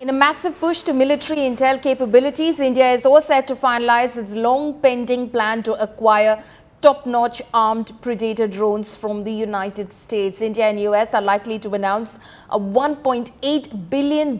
In a massive push to military intel capabilities, India is all set to finalize its long-pending plan to acquire top-notch armed Predator drones from the United States. India and US are likely to announce a $1.8 billion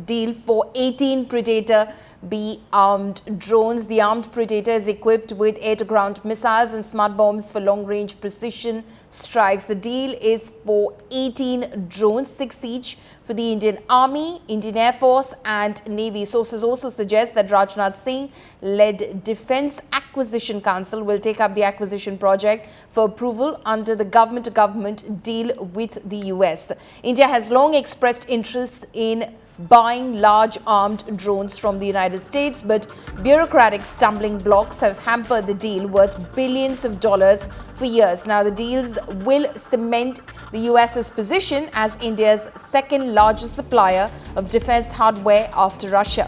deal for 18 Predator B armed drones. The armed Predator is equipped with air-to-ground missiles and smart bombs for long-range precision strikes. The deal is for 18 drones, 6 each for the Indian Army, Indian Air Force and Navy. Sources also suggest that Rajnath Singh-led Defence Acquisition Council will take up the acquisition project for approval under the government-to-government deal with the US. India has long expressed interest in buying large armed drones from the United States, but bureaucratic stumbling blocks have hampered the deal worth billions of dollars for years. Now, the deals will cement the US's position as India's second largest supplier of defense hardware after Russia.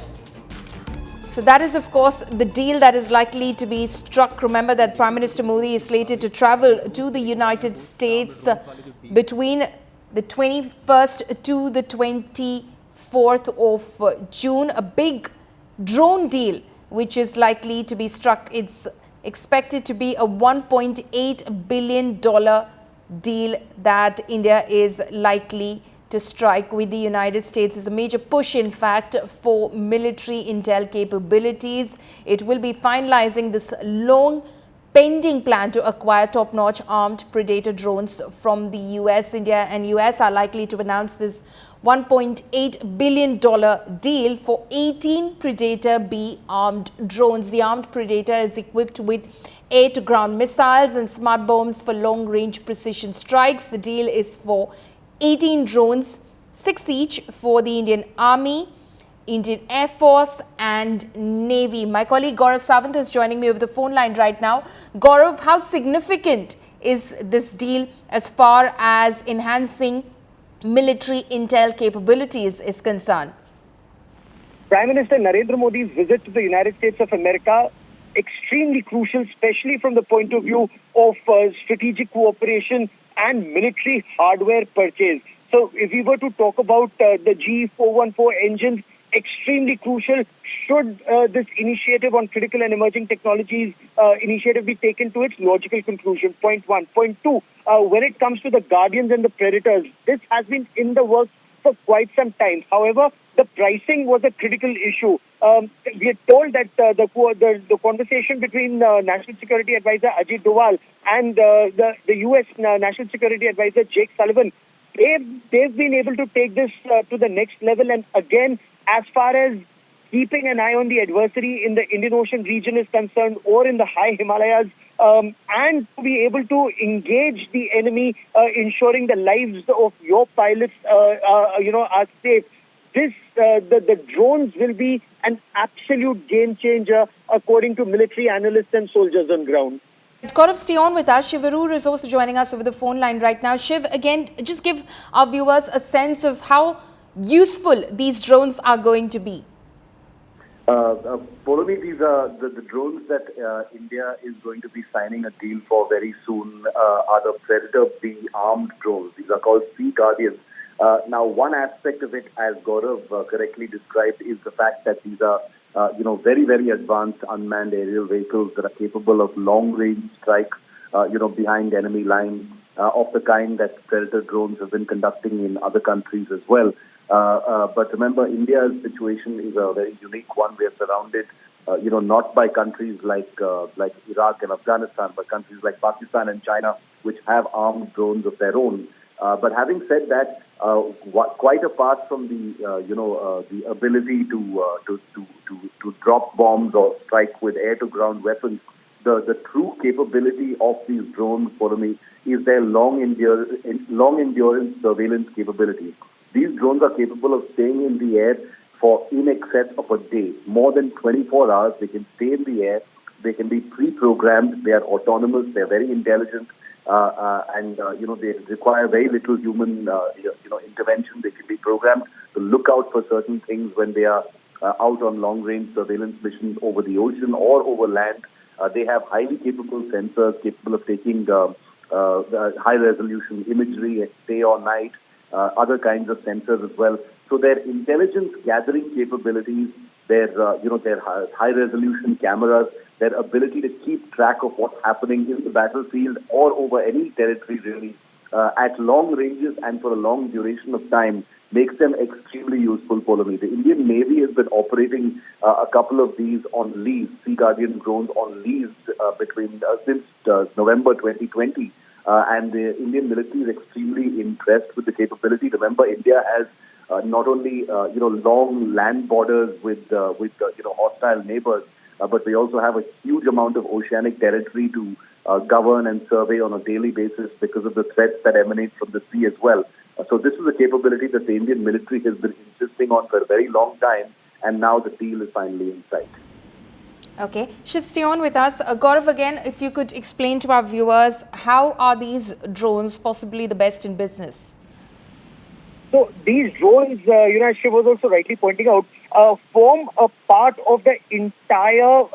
So that is, of course, the deal that is likely to be struck. Remember that Prime Minister Modi is slated to travel to the United States between the 21st to the 24th of June. A big drone deal which is likely to be struck. It's expected to be a $1.8 billion deal that India is likely to strike with the United States. Is a major push, in fact, for military intel capabilities. It will be finalizing this long pending plan to acquire top-notch armed Predator drones from the US. India and US are likely to announce this $1.8 billion deal for 18 Predator B armed drones. The armed Predator is equipped with air-to-ground missiles and smart bombs for long-range precision strikes. The deal is for 18 drones, 6 each for the Indian Army, Indian Air Force and Navy. My colleague Gaurav Sawant is joining me over the phone line right now. Gaurav, how significant is this deal as far as enhancing military intel capabilities is concerned? Prime Minister Narendra Modi's visit to the United States of America, extremely crucial, especially from the point of view of strategic cooperation and military hardware purchase. So if we were to talk about the G414 engines, extremely crucial. Should this initiative on critical and emerging technologies initiative be taken to its logical conclusion? Point one. Point two, when it comes to the Guardians and the Predators, this has been in the works for quite some time. However, the pricing was a critical issue. We are told that the conversation between National Security Advisor Ajit Doval and the U.S. National Security Advisor Jake Sullivan, they've been able to take this to the next level. And again, as far as keeping an eye on the adversary in the Indian Ocean region is concerned, or in the high Himalayas, and to be able to engage the enemy, ensuring the lives of your pilots, are safe. The drones will be an absolute game changer, according to military analysts and soldiers on ground. Gaurav, stay on with us. Shiv Arur is also joining us over the phone line right now. Shiv, again, just give our viewers a sense of how useful these drones are going to be. Follow me, these are the drones that India is going to be signing a deal for very soon are the Predator B armed drones. These are called Sea Guardians. Now, one aspect of it, as Gaurav correctly described, is the fact that these are very, very advanced unmanned aerial vehicles that are capable of long-range strikes, behind enemy lines, of the kind that Predator drones have been conducting in other countries as well. But remember, India's situation is a very unique one. We are surrounded, not by countries like Iraq and Afghanistan, but countries like Pakistan and China, which have armed drones of their own. But having said that, quite apart from the ability to drop bombs or strike with air-to-ground weapons, the true capability of these drones, for me, is their long endurance surveillance capability. These drones are capable of staying in the air for in excess of a day, more than 24 hours. They can stay in the air. They can be pre-programmed. They are autonomous. They are very intelligent. And they require very little human, intervention. They can be programmed to look out for certain things when they are out on long-range surveillance missions over the ocean or over land. They have highly capable sensors capable of taking high-resolution imagery at day or night, other kinds of sensors as well. So their intelligence gathering capabilities, their high resolution cameras, their ability to keep track of what's happening in the battlefield or over any territory really at long ranges and for a long duration of time makes them extremely useful, Polomi. The Indian Navy has been operating a couple of these on lease, Sea Guardian drones on lease since November 2020. And the Indian military is extremely impressed with the capability. Remember, India has not only long land borders with hostile neighbors, but we also have a huge amount of oceanic territory to govern and survey on a daily basis because of the threats that emanate from the sea as well. So this is a capability that the Indian military has been insisting on for a very long time, and now the deal is finally in sight. Okay, Shiv, stay on with us. Gaurav, again, if you could explain to our viewers, how are these drones possibly the best in business? So these drones, as Shiv was also rightly pointing out, form a part of the entire,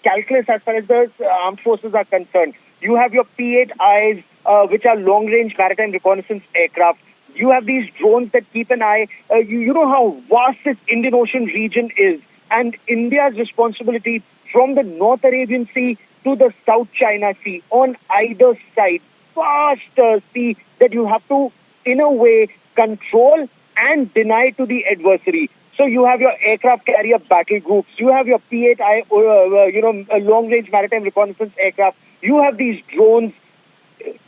calculus as far as the armed forces are concerned. You have your P-8Is, which are long-range maritime reconnaissance aircraft. You have these drones that keep an eye. You know how vast this Indian Ocean region is. And India's responsibility from the North Arabian Sea to the South China Sea on either side, vast sea that you have to, in a way, control and deny to the adversary. So you have your aircraft carrier battle groups, you have your P-8I, long-range maritime reconnaissance aircraft, you have these drones.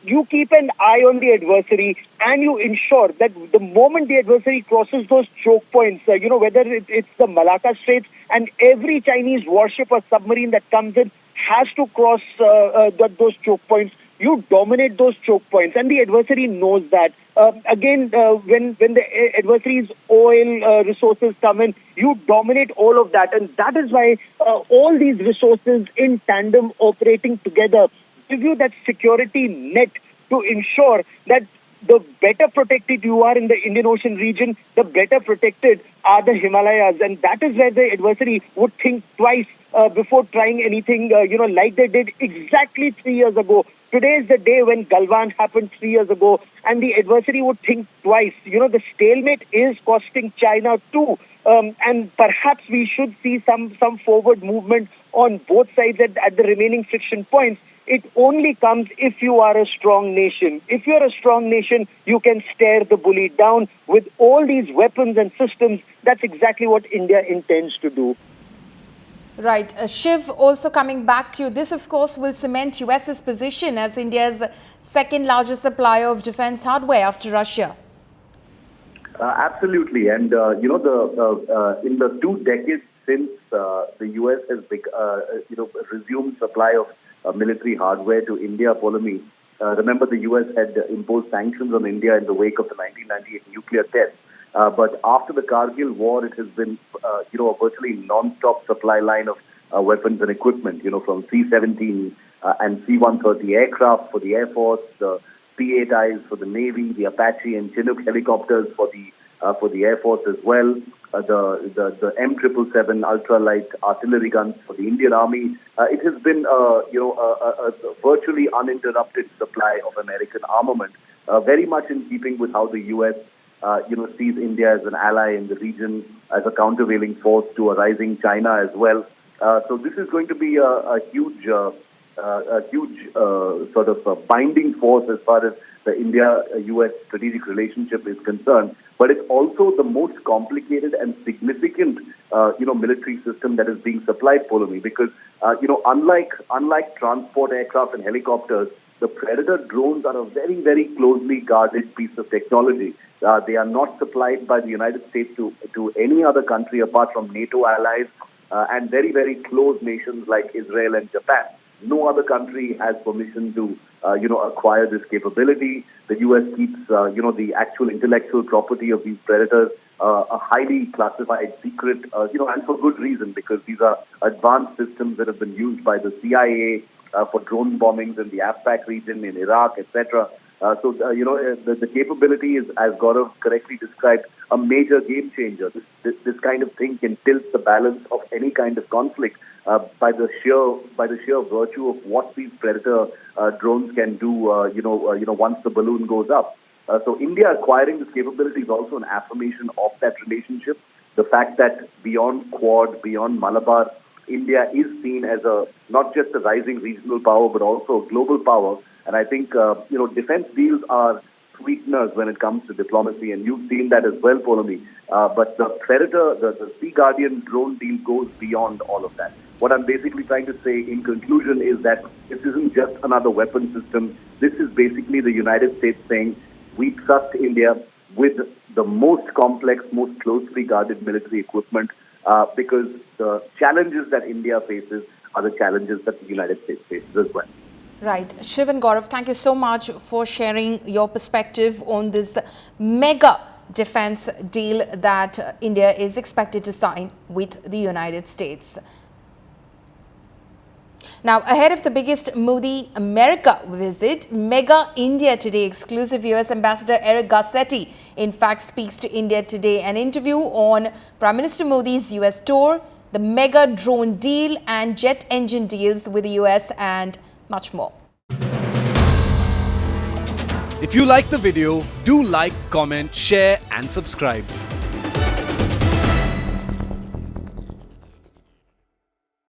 You keep an eye on the adversary and you ensure that the moment the adversary crosses those choke points, whether it's the Malacca Straits, and every Chinese warship or submarine that comes in has to cross those choke points. You dominate those choke points, and the adversary knows that. When the adversary's oil resources come in, you dominate all of that, and that is why all these resources in tandem operating together give you that security net to ensure that the better protected you are in the Indian Ocean region, the better protected are the Himalayas. And that is where the adversary would think twice before trying anything, like they did exactly 3 years ago. Today is the day when Galwan happened 3 years ago, and the adversary would think twice. The stalemate is costing China too. And perhaps we should see some forward movement on both sides at the remaining friction points. It only comes if you are a strong nation. If you're a strong nation, you can stare the bully down with all these weapons and systems. That's exactly what India intends to do. Right. Shiv, also coming back to you, this of course will cement US's position as India's second largest supplier of defense hardware after Russia. Absolutely. And, in the 2 decades since the US has resumed supply of military hardware to India, Polomi. Remember, the US had imposed sanctions on India in the wake of the 1998 nuclear test. But after the Kargil war, it has been, a virtually non-stop supply line of weapons and equipment, from C-17 and C-130 aircraft for the Air Force, the P-8Is for the Navy, the Apache and Chinook helicopters for the Air Force as well, the M777 ultralight artillery guns for the Indian Army. It has been, a virtually uninterrupted supply of American armament, very much in keeping with how the U.S. Sees India as an ally in the region, as a countervailing force to a rising China as well. So this is going to be a huge sort of binding force as far as the India-US strategic relationship is concerned. But it's also the most complicated and significant, military system that is being supplied, Polomi, because, unlike transport aircraft and helicopters, the Predator drones are a very, very closely guarded piece of technology. They are not supplied by the United States to any other country apart from NATO allies and very, very close nations like Israel and Japan. No other country has permission to, acquire this capability. The U.S. keeps, the actual intellectual property of these Predators a highly classified secret, and for good reason, because these are advanced systems that have been used by the CIA for drone bombings in the Afpak region, in Iraq, etc. The capability is, as Gaurav correctly described, a major game changer. This kind of thing can tilt the balance of any kind of conflict by the sheer virtue of what these Predator drones can do. Once the balloon goes up. So India acquiring this capability is also an affirmation of that relationship. The fact that beyond Quad, beyond Malabar, India is seen as not just a rising regional power, but also a global power. And I think, defense deals are sweeteners when it comes to diplomacy, and you've seen that as well, Polomi. But the Predator, the Sea Guardian drone deal goes beyond all of that. What I'm basically trying to say in conclusion is that this isn't just another weapon system. This is basically the United States saying, we trust India with the most complex, most closely guarded military equipment because the challenges that India faces are the challenges that the United States faces as well. Right. Shiv and Gaurav, thank you so much for sharing your perspective on this mega defense deal that India is expected to sign with the United States. Now, ahead of the biggest Modi America visit, Mega India Today exclusive US Ambassador Eric Garcetti, in fact, speaks to India Today. An interview on Prime Minister Modi's US tour, the mega drone deal and jet engine deals with the US and much more. If you like the video, do like, comment, share and subscribe.